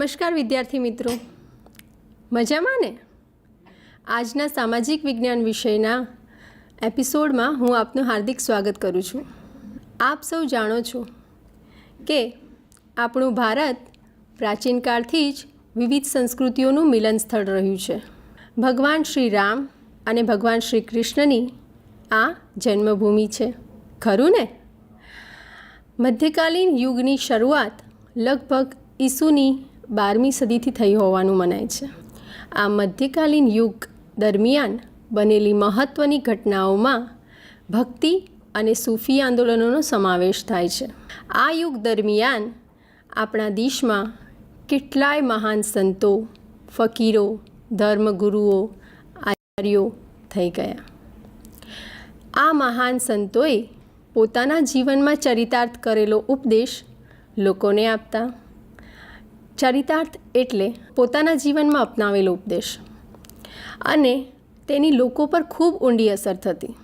નમસ્કાર વિદ્યાર્થી મિત્રો, મજામાં ને? આજના સામાજિક વિજ્ઞાન વિષયના એપિસોડમાં હું આપનું હાર્દિક સ્વાગત કરું છું. આપ સૌ જાણો છો કે આપણું ભારત પ્રાચીન કાળથી જ વિવિધ સંસ્કૃતિઓનું મિલન સ્થળ રહ્યું છે. ભગવાન શ્રી રામ અને ભગવાન શ્રી કૃષ્ણની આ જન્મભૂમિ છે, ખરું ને? મધ્યકાલીન યુગની શરૂઆત લગભગ ઈસુની 12મી સદીથી થઈ હોવાનું મનાય છે. આ મધ્યકાલીન યુગ દરમિયાન બનેલી મહત્ત્વની ઘટનાઓમાં ભક્તિ અને સૂફી આંદોલનોનો સમાવેશ થાય છે. આ યુગ દરમિયાન આપણા દેશમાં કેટલાય મહાન સંતો, ફકીરો, ધર્મગુરુઓ, આચાર્યો થઈ ગયા. આ મહાન સંતોએ પોતાના જીવનમાં ચરિતાર્થ કરેલો ઉપદેશ લોકોને આપતા. ચરિતાર્થ એટલે પોતાના જીવનમાં અપનાવેલો ઉપદેશ, અને તેની લોકો પર ખૂબ ઊંડી અસર થતી.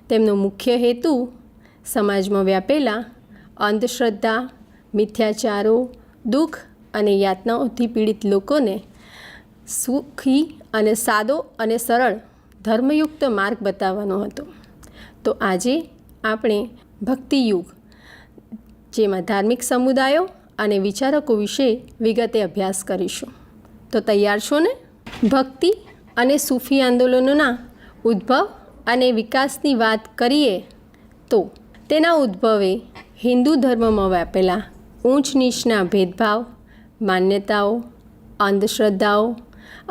તેમનો મુખ્ય હેતુ સમાજમાં વ્યાપેલા અંધશ્રદ્ધા, મિથ્યાચારો, દુઃખ અને યાતનાઓથી પીડિત લોકોને સુખી અને સાદો અને સરળ ધર્મયુક્ત માર્ગ બતાવવાનો હતો. તો આજે આપણે ભક્તિયુગ, જેમાં ધાર્મિક સમુદાયો અને વિચારકો વિશે વિગતે અભ્યાસ કરીશું. તો તૈયાર છો ને? ભક્તિ અને સૂફી આંદોલનોના ઉદ્ભવ અને વિકાસની વાત કરીએ તો તેના ઉદ્ભવે હિન્દુ ધર્મમાં વ્યાપેલા ઊંચ નીચના ભેદભાવ, માન્યતાઓ, અંધશ્રદ્ધાઓ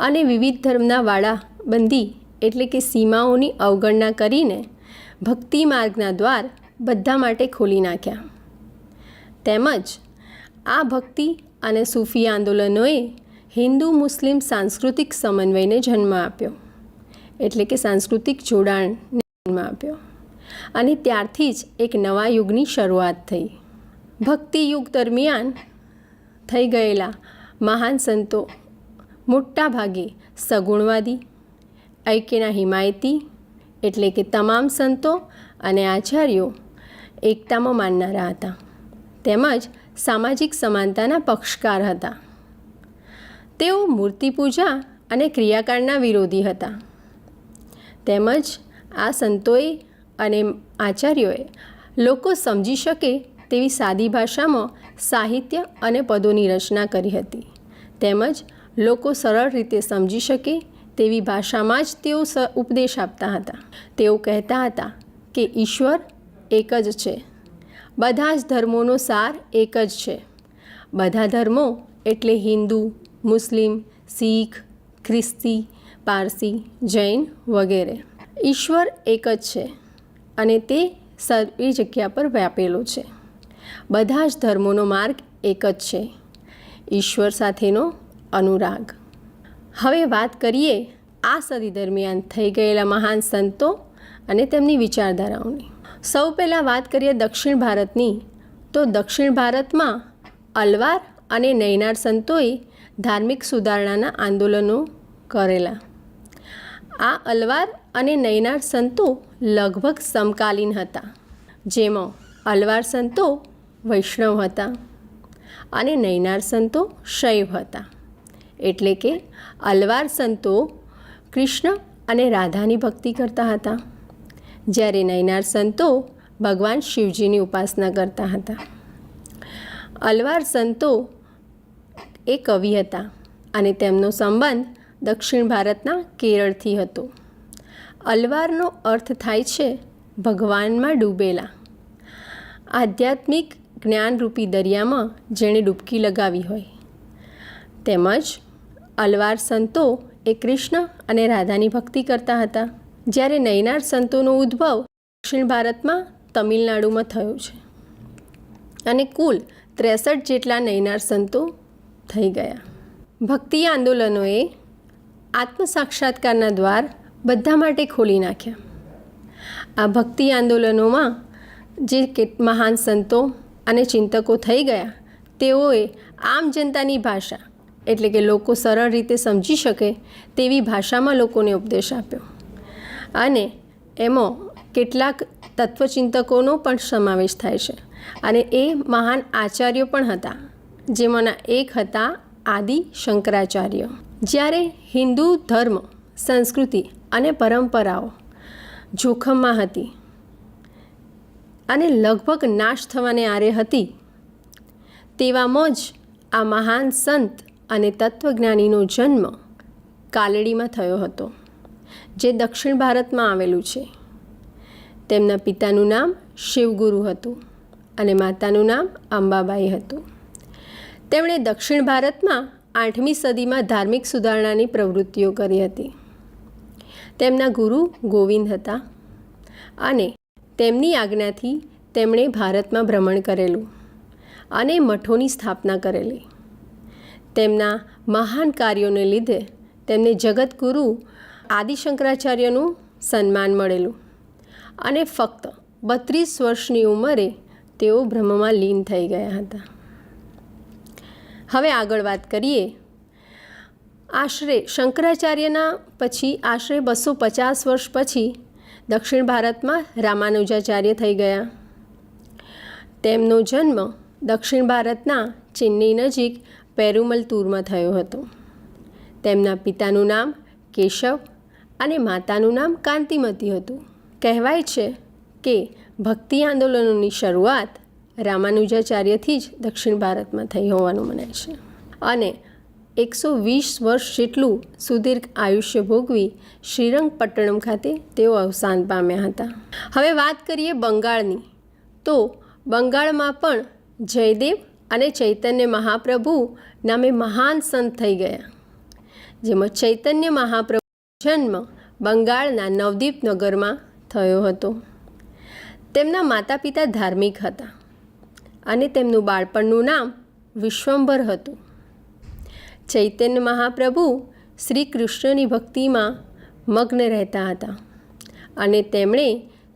અને વિવિધ ધર્મના વાડાબંધી એટલે કે સીમાઓની અવગણના કરીને ભક્તિ માર્ગના દ્વાર બધા માટે ખોલી નાખ્યા. તેમજ આ ભક્તિ અને સૂફી આંદોલનોએ હિન્દુ મુસ્લિમ સાંસ્કૃતિક સમન્વયને જન્મ આપ્યો, એટલે કે સાંસ્કૃતિક જોડાણને જન્મ આપ્યો, અને ત્યારથી જ એક નવા યુગની શરૂઆત થઈ. ભક્તિ યુગ દરમિયાન થઈ ગયેલા મહાન સંતો મોટા ભાગે સગુણવાદી, ઐક્યના હિમાયતી એટલે કે તમામ સંતો અને આચાર્યો એકતામાં માનનારા હતા, તેમજ સામાજિક સમાનતાના પક્ષકાર હતા. તેઓ મૂર્તિ પૂજા અને ક્રિયાકાંડના વિરોધી હતા. તેમજ આ સંતોએ અને આચાર્યોએ લોકો સમજી શકે તેવી સાદી ભાષામાં સાહિત્ય અને પદોની રચના કરી હતી. તેમજ લોકો સરળ રીતે સમજી શકે તેવી ભાષામાં જ તેઓ ઉપદેશ આપતા હતા. તેઓ કહેતા હતા કે ઈશ્વર એક જ છે, બધા જ ધર્મોનો સાર એક જ છે. બધા ધર્મો એટલે હિન્દુ, મુસ્લિમ, શીખ, ખ્રિસ્તી, પારસી, જૈન વગેરે. ઈશ્વર એક જ છે અને તે સર્વે જગ્યા પર વ્યાપેલો છે. બધા જ ધર્મોનો માર્ગ એક જ છે, ઈશ્વર સાથેનો અનુરાગ. હવે વાત કરીએ આ સદી દરમિયાન થઈ ગયેલા મહાન સંતો અને તેમની વિચારધારાઓની. સૌ પહેલાં વાત કરીએ દક્ષિણ ભારતની. તો દક્ષિણ ભારતમાં અલવાર અને નૈનાર સંતોએ ધાર્મિક સુધારણાના આંદોલનો કરેલા. આ અલવાર અને નૈનાર સંતો લગભગ સમકાલીન હતા, જેમાં અલવાર સંતો વૈષ્ણવ હતા અને નૈનાર સંતો શૈવ હતા. એટલે કે અલવાર સંતો કૃષ્ણ અને રાધાની ભક્તિ કરતા હતા, જ્યારે નૈનાર સંતો ભગવાન શિવજીની ઉપાસના કરતા હતા. અલવાર સંતો એ કવિ હતા અને તેમનો સંબંધ દક્ષિણ ભારતના કેરળથી હતો. અલવારનો અર્થ થાય છે ભગવાનમાં ડૂબેલા. આધ્યાત્મિક જ્ઞાનરૂપી દરિયામાં જેણે ડૂબકી લગાવી હોય. તેમજ અલવાર સંતો એ કૃષ્ણ અને રાધાની ભક્તિ કરતા હતા, જ્યારે નૈનાર સંતોનો ઉદ્ભવ દક્ષિણ ભારતમાં તમિલનાડુમાં થયો છે, અને કુલ 63 જેટલા નૈનાર સંતો થઈ ગયા. ભક્તિ આંદોલનોએ આત્મસાક્ષાત્કારના દ્વાર બધા માટે ખોલી નાખ્યા. આ ભક્તિ આંદોલનોમાં જે મહાન સંતો અને ચિંતકો થઈ ગયા, તેઓએ આમ જનતાની ભાષા એટલે કે લોકો સરળ રીતે સમજી શકે તેવી ભાષામાં લોકોને ઉપદેશ આપ્યો. અને એમાં કેટલાક તત્વચિંતકોનો પણ સમાવેશ થાય છે, અને એ મહાન આચાર્યો પણ હતા, જેમાંના એક હતા આદિ શંકરાચાર્ય. જ્યારે હિન્દુ ધર્મ, સંસ્કૃતિ અને પરંપરાઓ જોખમમાં હતી અને લગભગ નાશ થવાને આરે હતી, તેવામાં જ આ મહાન સંત અને તત્વજ્ઞાનીનો જન્મ કાલડીમાં થયો હતો, જે દક્ષિણ ભારતમાં આવેલું છે. તેમના પિતાનું નામ શિવગુરુ હતું અને માતાનું નામ અંબાબાઈ હતું. તેમણે દક્ષિણ ભારતમાં 8મી સદીમાં ધાર્મિક સુધારણાની પ્રવૃત્તિઓ કરી હતી. તેમના ગુરુ ગોવિંદ હતા અને તેમની આજ્ઞાથી તેમણે ભારતમાં ભ્રમણ કરેલું અને મઠોની સ્થાપના કરેલી. તેમના મહાન કાર્યોને લીધે તેમને જગતગુરુ આદિશંકરાચાર્યનું સન્માન મળેલું અને ફક્ત 32 વર્ષની ઉંમરે તેઓ બ્રહ્મમાં લીન થઈ ગયા હતા. હવે આગળ વાત કરીએ. આશરે શંકરાચાર્યના પછી આશરે 250 વર્ષ પછી દક્ષિણ ભારતમાં રામાનુજાચાર્ય થઈ ગયા. તેમનો જન્મ દક્ષિણ ભારતના ચેન્નઈ નજીક પેરુમલતુરમાં થયો હતો. તેમના પિતાનું નામ કેશવ અને માતાનું નામ કાંતિમતી હતું. કહેવાય છે કે ભક્તિ આંદોલનોની શરૂઆત રામાનુજાચાર્યથી જ દક્ષિણ ભારતમાં થઈ હોવાનું મનાય છે અને 120 વર્ષ જેટલું સુદીર્ઘ આયુષ્ય ભોગવી શ્રીરંગપટ્ટણમ ખાતે તેઓ અવસાન પામ્યા હતા. હવે વાત કરીએ બંગાળની, તો બંગાળમાં પણ જયદેવ અને ચૈતન્ય મહાપ્રભુ નામે મહાન સંત થઈ ગયા, જેમાં ચૈતન્ય મહાપ્રભુ જન્મ બંગાળના નવદીપ નગરમાં થયો હતો. તેમના માતા પિતા ધાર્મિક હતા અને તેમનું બાળપણનું નામ વિશ્વંભર હતું. ચૈતન્ય મહાપ્રભુ શ્રી કૃષ્ણની ભક્તિમાં મગ્ન રહેતા હતા અને તેમણે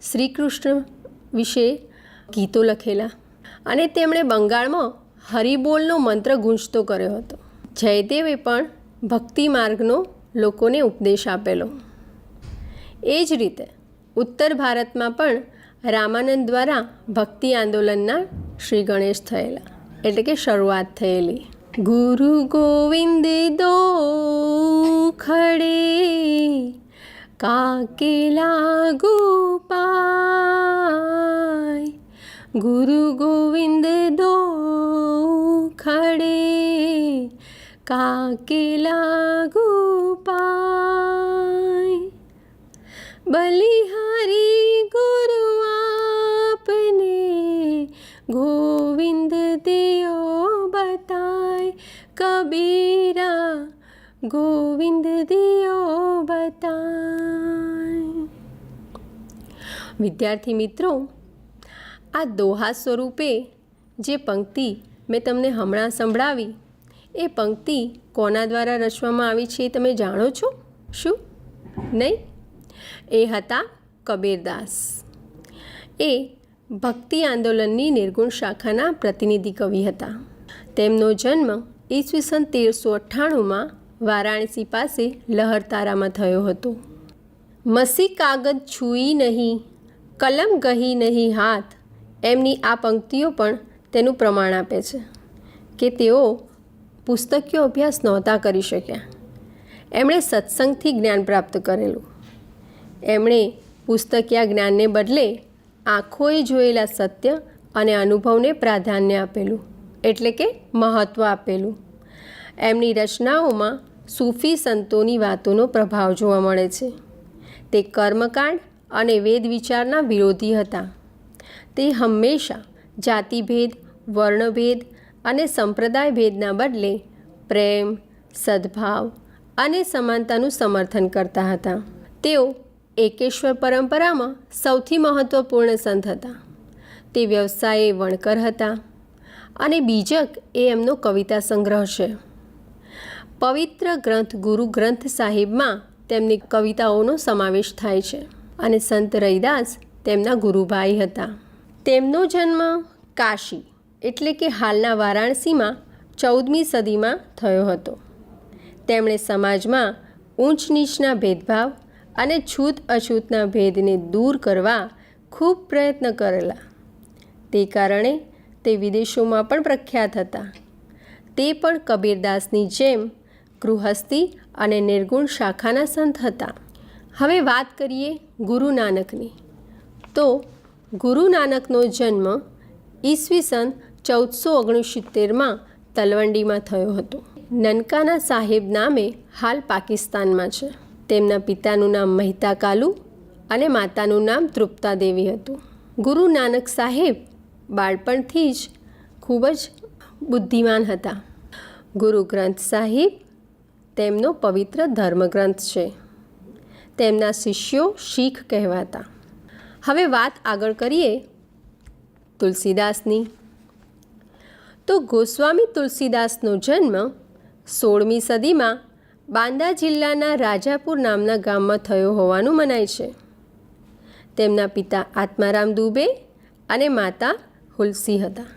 શ્રી કૃષ્ણ વિશે ગીતો લખેલા અને તેમણે બંગાળમાં હરિબોલનો મંત્ર ગૂંજતો કર્યો હતો. જયદેવે પણ ભક્તિ માર્ગનો લોકોને ઉપદેશ આપેલો. એ જ રીતે ઉત્તર ભારતમાં પણ રામાનંદ દ્વારા ભક્તિ આંદોલનના શ્રી ગણેશ થયેલા, એટલે કે શરૂઆત થયેલી. ગુરુ ગોવિંદ દો ખડે કાકે લાગુ પાય, ગુરુ ગોવિંદ દો ખડે કાકે લાગુ પાય, બલિહારી ગુરુ આપને ગોવિંદ દિયો બતાય, કબીરા ગોવિંદ દિયો બતાય. વિદ્યાર્થી મિત્રો, આ દોહા સ્વરૂપે જે પંક્તિ મેં તમને હમણાં સંભળાવી, એ પંક્તિ કોના દ્વારા રચવામાં આવી છે એ તમે જાણો છો? શું નહીં? એ હતા કબીરદાસ. એ ભક્તિ આંદોલનની નિર્ગુણ શાખાના પ્રતિનિધિ કવિ હતા. તેમનો જન્મ ઈસવીસન 1398માં વારાણસી પાસે લહરતારામાં થયો હતો. મસી કાગદ છૂઈ નહીં, કલમ ગહી નહીં હાથ, એમની આ પંક્તિઓ પણ તેનું પ્રમાણ આપે છે કે તેઓ પુસ્તકીય અભ્યાસ નહોતા કરી શક્યા. એમણે સત્સંગથી જ્ઞાન પ્રાપ્ત કરેલું. એમણે પુસ્તકીય જ્ઞાનને બદલે આંખોએ જોયેલા સત્ય અને અનુભવને પ્રાધાન્ય આપેલું, એટલે કે મહત્ત્વ આપેલું. એમની રચનાઓમાં સૂફી સંતોની વાતોનો પ્રભાવ જોવા મળે છે. તે કર્મકાંડ અને વેદ વિચારના વિરોધી હતા. તે હંમેશા જાતિભેદ, વર્ણભેદ અને સંપ્રદાય ભેદના બદલે પ્રેમ, સદ્ભાવ અને સમાનતાનું સમર્થન કરતા હતા. તેઓ એકેશ્વર પરંપરામાં સૌથી મહત્ત્વપૂર્ણ સંત હતા. તે વ્યવસાયે વણકર હતા અને બીજક એ એમનો કવિતા સંગ્રહ છે. પવિત્ર ગ્રંથ ગુરુ ગ્રંથ સાહિબમાં તેમની કવિતાઓનો સમાવેશ થાય છે અને સંત રૈદાસ તેમના ગુરુભાઈ હતા. તેમનો જન્મ કાશી એટલે કે હાલના વારાણસીમાં 14મી સદીમાં થયો હતો. તેમણે સમાજમાં ઊંચ નીચના ભેદભાવ અને છૂત અછૂતના ભેદને દૂર કરવા ખૂબ પ્રયત્ન કરેલા. તે કારણે તે વિદેશોમાં પણ પ્રખ્યાત હતા તે પણ કબીરદાસની જેમ ગૃહસ્થી અને નિર્ગુણ શાખાના સંત હતા. હવે વાત કરીએ ગુરુ નાનકની. તો ગુરુ નાનકનો જન્મ ઈસવીસન 1469માં તલવંડીમાં થયો હતો. નનકાના સાહેબ નામે હાલ પાકિસ્તાનમાં છે. તેમના પિતાનું નામ મહેતા કાલુ અને માતાનું નામ તૃપ્તા દેવી હતું. ગુરુ નાનક સાહેબ બાળપણથી જ ખૂબ જ બુદ્ધિમાન હતા. ગુરુ ગ્રંથ સાહિબ તેમનો પવિત્ર ધર્મગ્રંથ છે. તેમના શિષ્યો શીખ કહેવાતા. હવે વાત આગળ કરીએ તુલસીદાસની. તો ગોસ્વામી તુલસીદાસનો જન્મ 16મી સદીમાં બાંદા જિલ્લાના રાજાપુર નામના ગામમાં થયો હોવાનું મનાય છે. તેમના પિતા આત્મારામ દુબે અને માતા હુલસી હતા.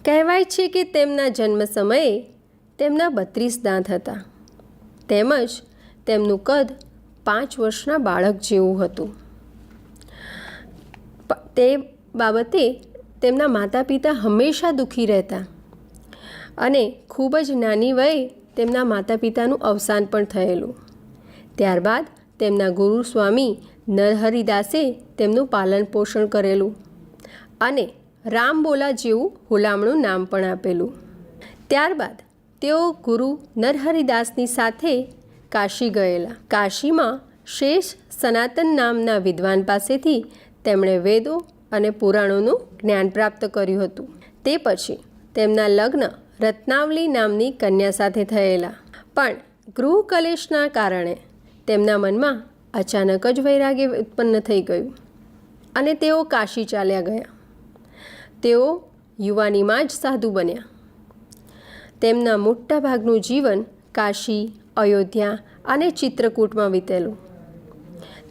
કહેવાય છે કે તેમના જન્મ સમયે તેમના 32 દાંત હતા, તેમજ તેમનું કદ 5 વર્ષના બાળક જેવું હતું. તે બાબતે તેમના માતા પિતા હંમેશા દુઃખી રહેતા અને ખૂબ જ નાની વયે તેમના માતા પિતાનું અવસાન પણ થયેલું. ત્યારબાદ તેમના ગુરુ સ્વામી નરહરિદાસે તેમનું પાલન પોષણ કરેલું અને રામબોલા જેવું હુલામણું નામ પણ આપેલું. ત્યારબાદ તેઓ ગુરુ નરહરિદાસની સાથે કાશી ગયેલા. કાશીમાં શેષ સનાતન નામના વિદ્વાન પાસેથી તેમણે વેદો અને પુરાણોનું જ્ઞાન પ્રાપ્ત કર્યું હતું. તે પછી તેમના લગ્ન રત્નાવલી નામની કન્યા સાથે થયેલા. પણ ગૃહ કલેશના કારણે તેમના મનમાં અચાનક જ વૈરાગ્ય ઉત્પન્ન થઈ ગયું અને તેઓ કાશી ચાલ્યા ગયા. તેઓ યુવાનીમાં જ સાધુ બન્યા. તેમના મોટા ભાગનું જીવન કાશી, અયોધ્યા અને ચિત્રકૂટમાં વીતેલું.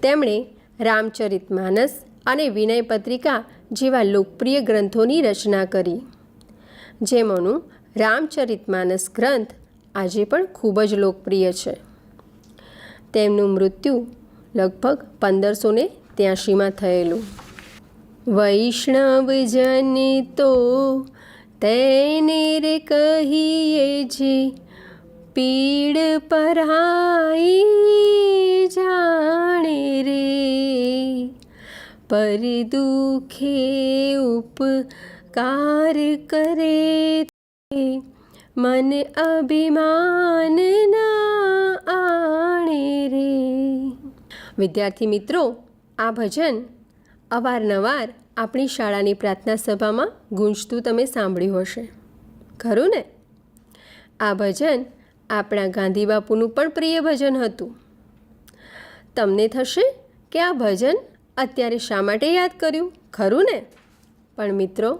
તેમણે રામચરિતમાનસ અને વિનય પત્રિકા જેવા લોકપ્રિય ગ્રંથોની રચના કરી, જેમાંનું રામચરિતમાનસ ગ્રંથ આજે પણ ખૂબ જ લોકપ્રિય છે. તેમનું મૃત્યુ લગભગ 1583માં થયેલું. વૈષ્ણવજન તો તેને રે કહીએ જે પીડ પરાઈ જાણે રે, પર દુખે ઉપકાર કરે મન અભિમાન ના આણે રે. વિદ્યાર્થી મિત્રો, આ ભજન અવારનવાર આપણી શાળાની પ્રાર્થના સભામાં ગુંજતું તમે સાંભળ્યું હશે, ખરું ને? આ ભજન આપણા ગાંધી બાપુનું પણ પ્રિય ભજન હતું. તમને થશે કે આ ભજન અત્યારે શા માટે યાદ કર્યું, ખરું ને? પણ મિત્રો,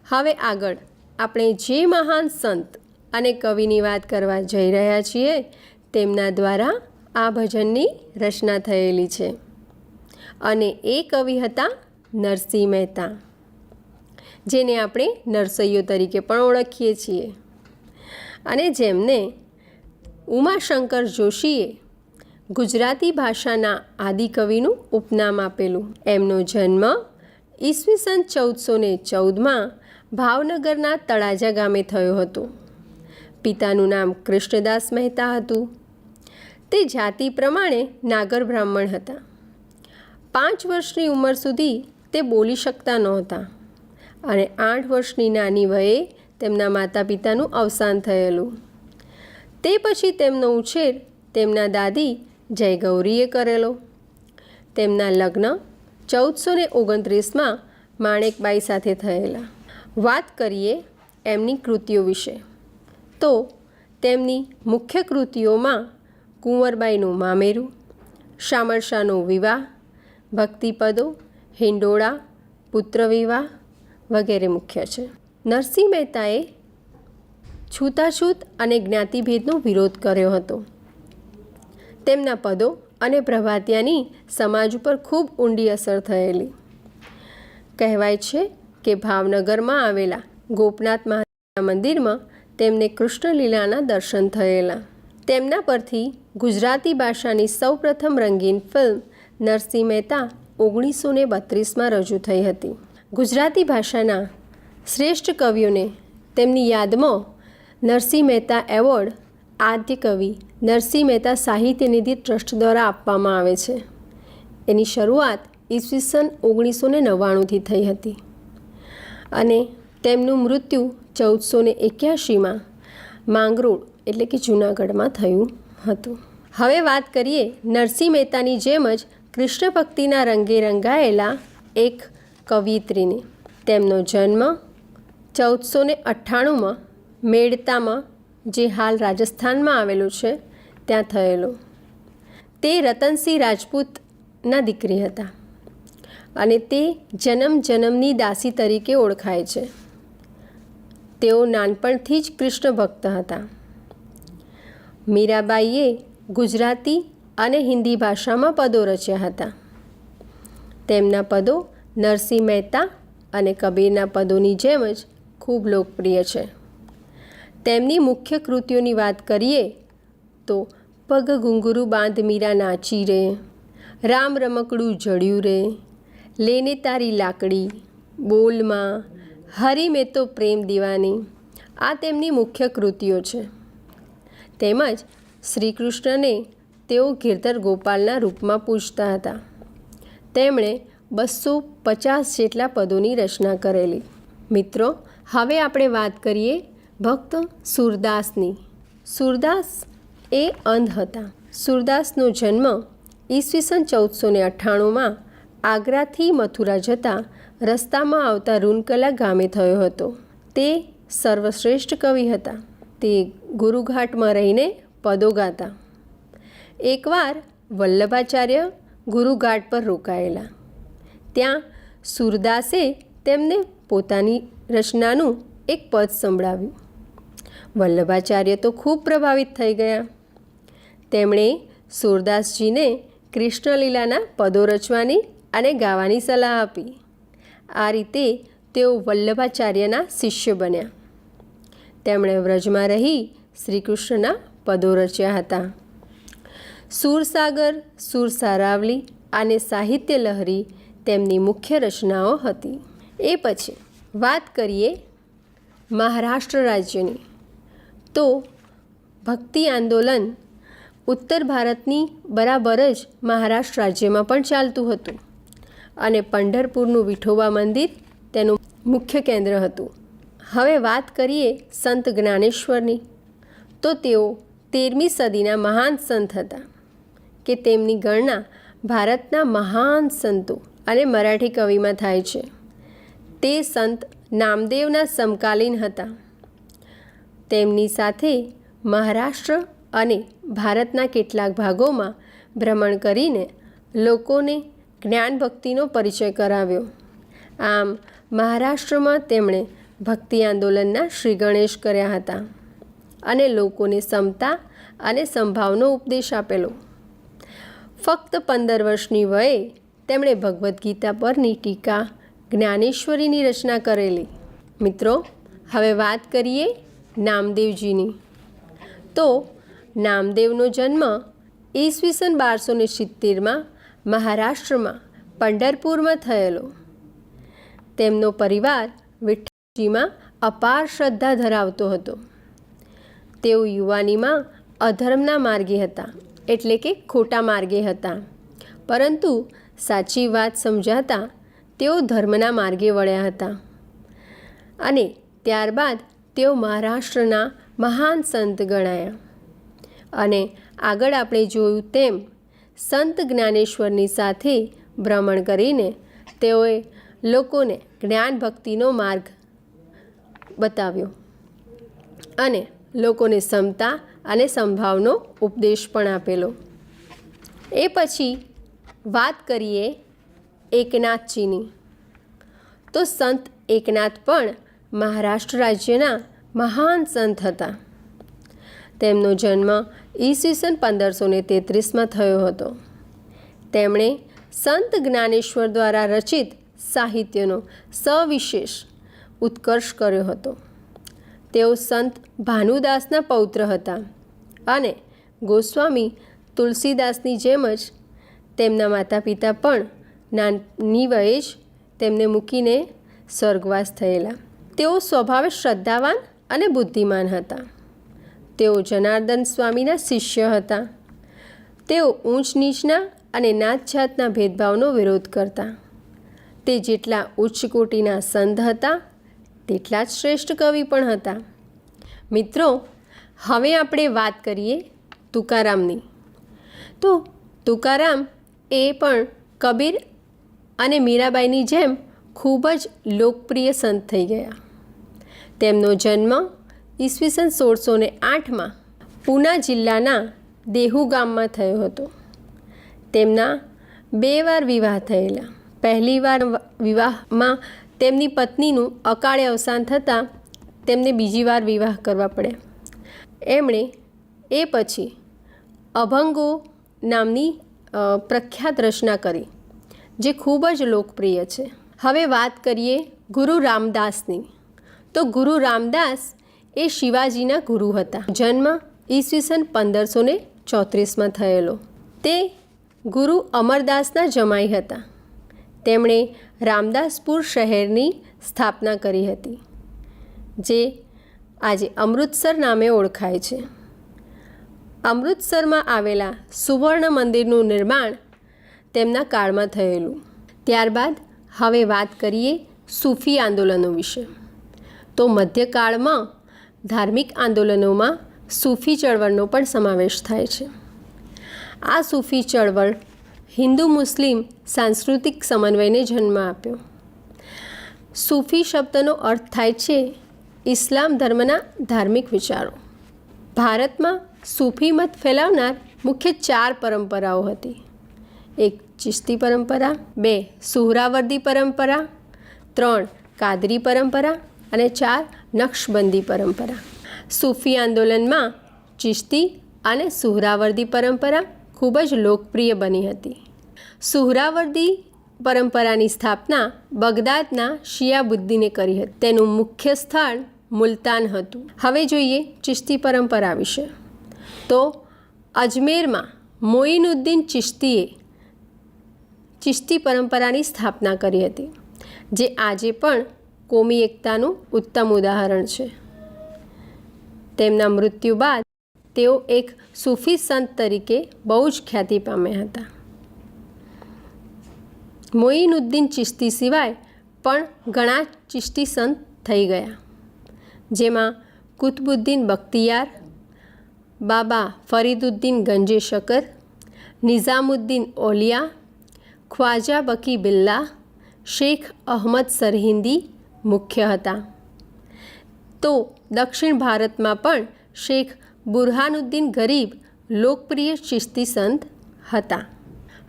હવે આગળ આપણે જે મહાન સંત અને કવિની વાત કરવા જઈ રહ્યા છીએ તેમના દ્વારા આ ભજનની રચના થયેલી છે. અને એ કવિ હતા નરસિંહ મહેતા, જેને આપણે નરસૈયો તરીકે પણ ઓળખીએ છીએ, અને જેમને ઉમાશંકર જોશીએ ગુજરાતી ભાષાના આદિકવિનું ઉપનામ આપેલું. એમનો જન્મ ઈસવીસન 1414માં ભાવનગરના તળાજા ગામે થયો હતો. પિતાનું નામ કૃષ્ણદાસ મહેતા હતું. તે જાતિ પ્રમાણે નાગર બ્રાહ્મણ હતા. 5 વર્ષની ઉંમર સુધી તે બોલી શકતા નહોતા અને 8 વર્ષની નાની વયે તેમના માતા પિતાનું અવસાન થયેલું. તે પછી તેમનો ઉછેર તેમના દાદી જયગૌરીએ કરેલો. તેમના લગ્ન 1429માં માણેકબાઈ સાથે થયેલા. વાત કરીએ એમની કૃતિઓ વિશે, તો તેમની મુખ્ય કૃતિઓમાં કુંવરબાઈનું મામેરું, શામળશાનો વિવાહ, ભક્તિપદો, હિંડોળા, પુત્રવિવાહ વગેરે મુખ્ય છે. નરસિંહ મહેતાએ છૂતાછૂત અને જ્ઞાતિભેદનો વિરોધ કર્યો હતો. તેમના પદો અને પ્રભાતિયાની સમાજ ઉપર ખૂબ ઊંડી અસર થયેલી. કહેવાય છે કે ભાવનગરમાં આવેલા ગોપનાથ મહાદેવના મંદિરમાં તેમને કૃષ્ણલીલાના દર્શન થયેલા. તેમના પરથી ગુજરાતી ભાષાની સૌપ્રથમ રંગીન ફિલ્મ નરસિંહ મહેતા 1932માં રજૂ થઈ હતી. ગુજરાતી ભાષાના શ્રેષ્ઠ કવિઓને તેમની યાદમાં નરસિંહ મહેતા એવોર્ડ આદ્ય કવિ નરસિંહ મહેતા સાહિત્ય નિધિ ટ્રસ્ટ દ્વારા આપવામાં આવે છે. એની શરૂઆત ઈસવીસન 1999થી થઈ હતી અને તેમનું મૃત્યુ 1481માં માંગરોળ એટલે કે જૂનાગઢમાં થયું હતું. હવે વાત કરીએ નરસિંહ મહેતાની જેમ જ કૃષ્ણ ભક્તિના રંગે રંગાયેલા એક કવિયત્રીની. તેમનો જન્મ 1498માં મેડતામાં, જે હાલ રાજસ્થાનમાં આવેલું છે, ત્યાં થયેલો. તે રતનસિંહ રાજપૂતના દીકરી હતા અને તે જન્મની દાસી તરીકે ઓળખાય છે. તેઓ નાનપણથી જ કૃષ્ણ ભક્ત હતા. મીરાબાઈએ ગુજરાતી અને હિન્દી ભાષામાં પદો રચ્યા હતા. તેમના પદો નરસિંહ મહેતા અને કબીરના પદોની જેમ જ ખૂબ લોકપ્રિય છે. તેમની મુખ્ય કૃતિઓની વાત કરીએ તો પગ ઘૂંઘરું બાંધ મીરા નાચી રે, રામ રમકડું જડ્યું રે, લેને તારી લાકડી, બોલમાં, હરી મેં તો પ્રેમ દીવાની, આ તેમની મુખ્ય કૃતિઓ છે. તેમજ શ્રી કૃષ્ણને તેઓ ગિરધર ગોપાલના રૂપમાં પૂજતા હતા. તેમણે 250 જેટલા પદોની રચના કરેલી. મિત્રો, હવે આપણે વાત કરીએ ભક્ત સૂરદાસની. સૂરદાસ એ અંધ હતા. સૂરદાસનો જન્મ ઈસવીસન 1498માં આગ્રાથી મથુરા જતા રસ્તામાં આવતા રૂનકલા ગામે થયો હતો. તે સર્વશ્રેષ્ઠ કવિ હતા. તે ગુરુઘાટમાં રહીને પદો ગાતા. એકવાર વલ્લભાચાર્ય ગુરુઘાટ પર રોકાયેલા. ત્યાં સૂરદાસે તેમને પોતાની રચનાનું એક પદ સંભળાવ્યું. વલ્લભાચાર્ય તો ખૂબ પ્રભાવિત થઈ ગયા. તેમણે સૂરદાસજીને કૃષ્ણલીલાના પદો રચવાની અને ગાવાની સલાહ આપી. આ રીતે તેઓ વલ્લભાચાર્યના શિષ્ય બન્યા. તેમણે વ્રજમાં રહી શ્રી કૃષ્ણના પદો રચ્યા હતા. સૂરસાગર, સુરસારાવલી અને સાહિત્ય લહરી તેમની મુખ્ય રચનાઓ હતી. એ પછી વાત કરીએ મહારાષ્ટ્ર રાજ્યની. તો ભક્તિ આંદોલન ઉત્તર ભારતની બરાબર જ મહારાષ્ટ્ર રાજ્યમાં પણ ચાલતું હતું અને પંઢરપુરનું વિઠોબા મંદિર તેનું મુખ્ય કેન્દ્ર હતું. હવે વાત કરીએ સંત જ્ઞાનેશ્વરની. તો તેઓ 13મી સદીના મહાન સંત હતા કે તેમની ગણના ભારતના મહાન સંતો અને મરાઠી કવિમાં થાય છે. તે સંત નામદેવના સમકાલીન હતા. તેમની સાથે મહારાષ્ટ્ર અને ભારતના કેટલાક ભાગોમાં ભ્રમણ કરીને લોકોને જ્ઞાન ભક્તિનો પરિચય કરાવ્યો. આમ મહારાષ્ટ્રમાં તેમણે ભક્તિ આંદોલનના શ્રી ગણેશ કર્યા હતા અને લોકોને સમતા અને સંભાવનો ઉપદેશ આપેલો. ફક્ત 15 વર્ષની વયે તેમણે ભગવદ્ ગીતા પરની ટીકા જ્ઞાનેશ્વરીની રચના કરેલી. મિત્રો, હવે વાત કરીએ નામદેવજીની. તો નામદેવનો જન્મ ઈસવીસન 1270માં મહારાષ્ટ્રમાં પંઢરપુરમાં થયેલો. તેમનો પરિવાર વિઠ્ઠલજીમાં અપાર શ્રદ્ધા ધરાવતો હતો. તેઓ યુવાનીમાં અધર્મના માર્ગે હતા, એટલે કે ખોટા માર્ગે હતા. પરંતુ સાચી વાત સમજાતા તેઓ ધર્મના માર્ગે વળ્યા હતા અને ત્યારબાદ તેઓ મહારાષ્ટ્રના મહાન સંત ગણાયા. અને આગળ આપણે જોયું તેમ સંત જ્ઞાનેશ્વરની સાથે ભ્રમણ કરીને તેઓએ લોકોને જ્ઞાન ભક્તિનો માર્ગ બતાવ્યો અને લોકોને સમતા અને સંભાવનો ઉપદેશ પણ આપેલો. એ પછી વાત કરીએ એકનાથજીની. તો સંત એકનાથ પણ મહારાષ્ટ્ર રાજ્યના મહાન સંત હતા. તેમનો જન્મ ઈસવીસન 1533માં થયો હતો. તેમણે સંત જ્ઞાનેશ્વર દ્વારા રચિત સાહિત્યનો સવિશેષ ઉત્કર્ષ કર્યો હતો. તેઓ સંત ભાનુદાસના પૌત્ર હતા અને ગોસ્વામી તુલસીદાસની જેમ જ તેમના માતા પિતા પણ નાની વયે જ તેમને મૂકીને સ્વર્ગવાસ થયેલા. તેઓ સ્વભાવે શ્રદ્ધાવાન અને બુદ્ધિમાન હતા. તેઓ જનાર્દન સ્વામીના શિષ્ય હતા. તેઓ ઊંચ નીચના અને નાત જાતના ભેદભાવનો વિરોધ કરતા. તે જેટલા ઉચ્ચ કોટીના સંત હતા તેટલા જ શ્રેષ્ઠ કવિ પણ હતા. મિત્રો, હવે આપણે વાત કરીએ તુકારામની. તો તુકારામ એ પણ કબીર અને મીરાબાઈની જેમ ખૂબ જ લોકપ્રિય સંત થઈ ગયા. તેમનો જન્મ ઈસવીસન 1608માં પૂના જિલ્લાના દેહુ ગામમાં થયો હતો. તેમના 2 વાર વિવાહ થયેલા. પહેલી વાર વિવાહમાં તેમની પત્નીનું અકાળે અવસાન થતાં તેમને બીજી વાર વિવાહ કરવા પડ્યા. એમણે એ પછી અભંગો નામની પ્રખ્યાત રચના કરી, જે ખૂબ જ લોકપ્રિય છે. હવે વાત કરીએ ગુરુ રામદાસની. તો ગુરુ રામદાસ એ શિવાજીના ગુરુ હતા. જન્મ ઈસવીસન 1534માં થયેલો. તે ગુરુ અમરદાસના જમાઈ હતા. તેમણે રામદાસપુર શહેરની સ્થાપના કરી હતી, જે આજે અમૃતસર નામે ઓળખાય છે. અમૃતસરમાં આવેલા સુવર્ણ મંદિરનું નિર્માણ તેમના કાળમાં થયેલું. ત્યારબાદ હવે વાત કરીએ સૂફી આંદોલનો વિશે. તો મધ્યકાળમાં ધાર્મિક આંદોલનોમાં સૂફી ચળવળનો પણ સમાવેશ થાય છે. આ સૂફી ચળવળ હિન્દુ મુસ્લિમ સાંસ્કૃતિક સમન્વયને જન્મ આપ્યો. સૂફી શબ્દનો અર્થ થાય છે ઇસ્લામ ધર્મના ધાર્મિક વિચારો. ભારતમાં સૂફી મત ફેલાવનાર મુખ્ય 4 પરંપરાઓ હતી. 1 ચિશ્તી પરંપરા, 2 સુહરાવર્દી પરંપરા, 3 કાદરી પરંપરા અને 4 નક્શબંધી પરંપરા. સૂફી આંદોલનમાં ચિશ્તી અને સુહરાવર્દી પરંપરા ખૂબ જ લોકપ્રિય બની હતી. સુહરાવર્દી પરંપરાની સ્થાપના બગદાદના શિયાબુદ્દીને કરી હતી. તેનું મુખ્ય સ્થળ મુલતાન હતું. હવે જોઈએ ચિશ્તી પરંપરા વિશે. તો અજમેરમાં મોઇનુદ્દીન ચિશ્તીએ ચિશ્તી પરંપરાની સ્થાપના કરી હતી, જે આજે પણ કોમી એકતાનું ઉત્તમ ઉદાહરણ છે. તેમના મૃત્યુ બાદ તેઓ એક સૂફી સંત તરીકે બહુ જ ખ્યાતિ પામ્યા હતા. મોઇનુદ્દીન ચિશ્તી સિવાય પણ ઘણા ચિશ્તી સંત થઈ ગયા, જેમાં કુતબુદ્દીન બખ્તિયાર, બાબા ફરીદુદ્દીન ગંજે શકર, નિઝામુદ્દીન ઓલિયા, ખ્વાજા બકી બિલ્લા, શેખ અહમદ સરહિંદી મુખ્ય હતા. તો દક્ષિણ ભારતમાં પણ શેખ બુરહાનુદ્દીન ગરીબ લોકપ્રિય ચિશ્તી સંત હતા.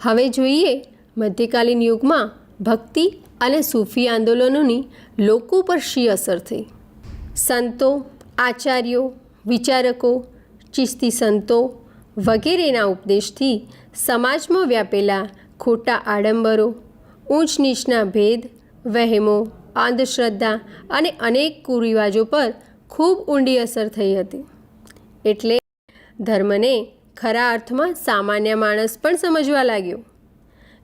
હવે જોઈએ મધ્યકાલીન યુગમાં ભક્તિ અને સૂફી આંદોલનોની લોકો પર શી અસર થઈ. સંતો, આચાર્યો, વિચારકો, ચિશ્તી સંતો વગેરેના ઉપદેશથી સમાજમાં વ્યાપેલા ખોટા આડંબરો, ઊંચ નીચના ભેદ, વહેમો, અંધશ્રદ્ધા અને અનેક કુરિવાજો પર ખૂબ ઊંડી અસર થઈ હતી. એટલે ધર્મને ખરા અર્થમાં સામાન્ય માણસ પણ સમજવા લાગ્યો.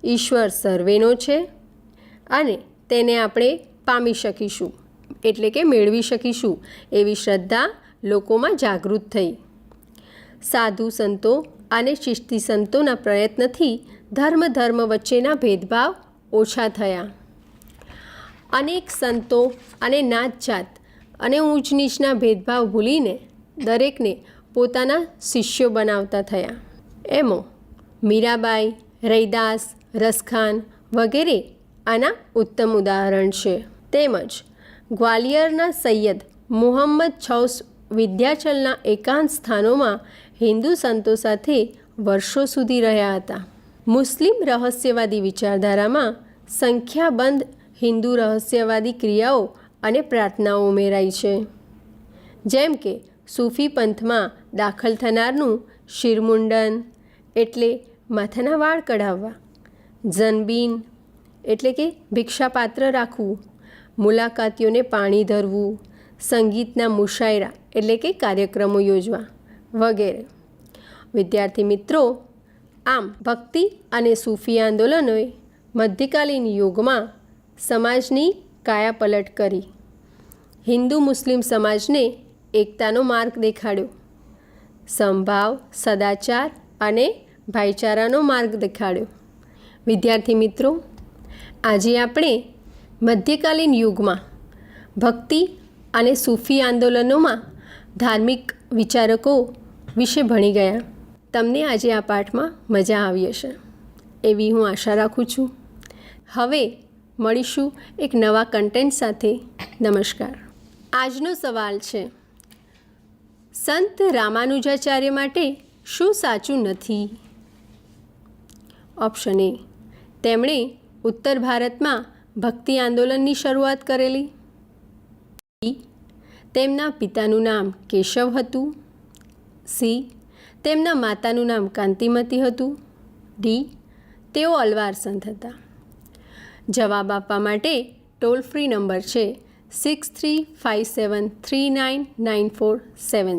ઈશ્વર સર્વેનો છે અને તેને આપણે પામી શકીશું, એટલે કે મેળવી શકીશું એવી શ્રદ્ધા લોકોમાં જાગૃત થઈ. સાધુ સંતો અને ચિશ્તી સંતોના પ્રયત્નથી ધર્મ વચ્ચેના ભેદભાવ ઓછા થયા. અનેક સંતો અને નાત જાત અને ઊંચ નીચના ભેદભાવ ભૂલીને દરેકને પોતાના શિષ્યો બનાવતા થયા. એમાં મીરાબાઈ, રૈદાસ, રસખાન વગેરે આના ઉત્તમ ઉદાહરણ છે. તેમજ ગ્વાલિયરના સૈયદ મુહમ્મદ છૌસ વિદ્યાચલના એકાંત સ્થાનોમાં હિન્દુ સંતો સાથે વર્ષો સુધી રહ્યા હતા. મુસ્લિમ રહસ્યવાદી વિચારધારામાં સંખ્યાબંધ હિન્દુ રહસ્યવાદી ક્રિયાઓ અને પ્રાર્થનાઓ ઉમેરાઈ છે. જેમ કે સૂફી પંથમાં દાખલ થનારનું શિરમુંડન એટલે માથાના વાળ કઢાવવા, ઝનબીન એટલે કે ભિક્ષાપાત્ર રાખવું, મુલાકાતીઓને પાણી ધરવું, સંગીતના મુશાયરા એટલે કે કાર્યક્રમો યોજવા વગેરે. વિદ્યાર્થી મિત્રો, આમ ભક્તિ અને સૂફી આંદોલનોએ મધ્યકાલીન યુગમાં સમાજની કાયાપલટ કરી. હિન્દુ મુસ્લિમ સમાજને એકતાનો માર્ગ દેખાડ્યો સમભાવ, સદાચાર અને ભાઈચારાનો માર્ગ દેખાડ્યો. વિદ્યાર્થી મિત્રો, આજે આપણે મધ્યકાલીન યુગમાં ભક્તિ અને સૂફી આંદોલનોમાં ધાર્મિક વિચારકો વિશે ભણી ગયા. તમને આજે આ પાઠમાં મજા આવી હશે એવી હું આશા રાખું છું. હવે મળીશું એક નવા કન્ટેન્ટ સાથે. નમસ્કાર. આજનો સવાલ છે, સંત રામાનુજાચાર્ય માટે શું સાચું નથી? ઓપ્શન એ, તેમણે ઉત્તર ભારતમાં ભક્તિ આંદોલનની શરૂઆત કરેલી. બી, તેમના પિતાનું નામ કેશવ હતું. સી, તેમના માતાનું નામ કાંતિમતી હતું. ડી, તેઓ અલવાર સંત હતા. જવાબ આપવા માટે ટોલ ફ્રી નંબર છે 6357399470.